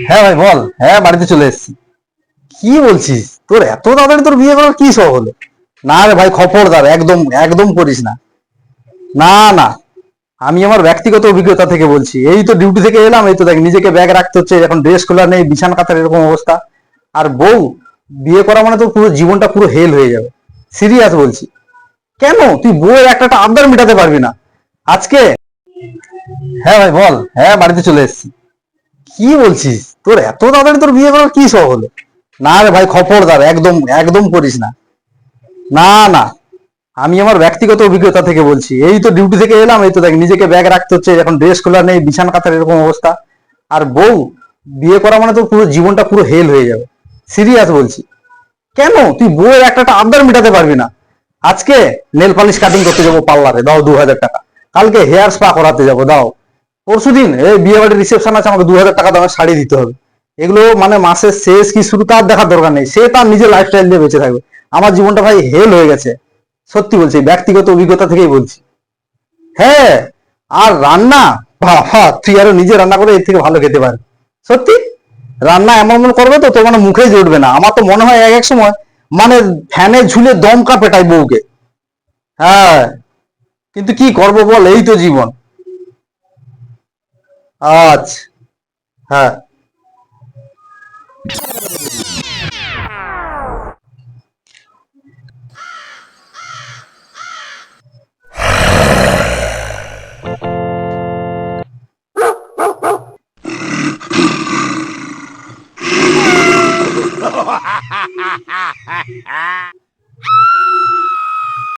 হ্যাঁ ভাই বল। হ্যাঁ বাড়িতে চলে এসেছি। কি বলছিস? তোর এত তাড়াতাড়ি তোর বিয়ে করার কি শখ হলো? না রে ভাই, খবরদার, একদম একদম করিস না। না না, আমি আমার ব্যক্তিগত অভিজ্ঞতা থেকে বলছি। এই তো ডিউটি থেকে এলাম, এই তো দেখ নিজেকে ব্যাগ রাখতে হচ্ছে, এখন ড্রেস খোলা নেই, বিছানা কাতার এরকম অবস্থা। আর বউ, বিয়ে করা মানে তো পুরো জীবনটা পুরো হেল হয়ে যাবে। সিরিয়াস বলছি। কেন তুই বউয়ের একটা একটা আবদার মেটাতে পারবি না আজকে? হ্যাঁ ভাই বল। হ্যাঁ বাড়িতে চলে এসেছি। কি বলছিস? তোর এত তাড়াতাড়ি তোর বিয়ে করার কি শখ হলো? না রে ভাই, খবরদার, একদম একদম করিস না। না না, আমি আমার ব্যক্তিগত অভিজ্ঞতা থেকে বলছি। এই তো ডিউটি থেকে এলাম, এই তো দেখ নিজেকে ব্যাগ রাখতে হচ্ছে, এখন ড্রেস খোলা নেই, বিছানা কাতার এরকম অবস্থা। আর বউ, বিয়ে করা মানে তো পুরো জীবনটা পুরো হেল হয়ে যাবে। সিরিয়াস বলছি। কেন তুই বউয়ের একটা একটা আবদার মেটাতে পারবি না আজকে? নেল পালিশ কাটিং করতে যাবো পার্লারে, দাও 2000 টাকা। কালকে হেয়ার স্পা করাতে যাবো, দাও। পরশুদিন এই বিয়ে বাড়ির রিসেপশন আছে, আমাকে 2000 টাকা দামের শাড়ি দিতে হবে। এগুলো মানে মাসের শেষ কি শুরু তার দেখার দরকার নেই, সে তার নিজের লাইফস্টাইল দিয়ে বেঁচে থাকবে। আমার জীবনটা ভাই হেল হয়ে গেছে। সত্যি বলছি, ব্যক্তিগত অভিজ্ঞতা থেকেই বলছি। হ্যাঁ। আর রান্না, বাবা তুই আরো নিজে রান্না করে এর থেকে ভালো খেতে পারবি। সত্যি। রান্না এমন এমন করবে তো তোর মানে মুখেই জুটবে না। আমার তো মনে হয় এক এক সময় মানে ফ্যানে ঝুলে দমকা পেটাই বউকে। হ্যাঁ। কিন্তু কি করবো বল, এই তো জীবন। আচ্ছা। হ্যাঁ।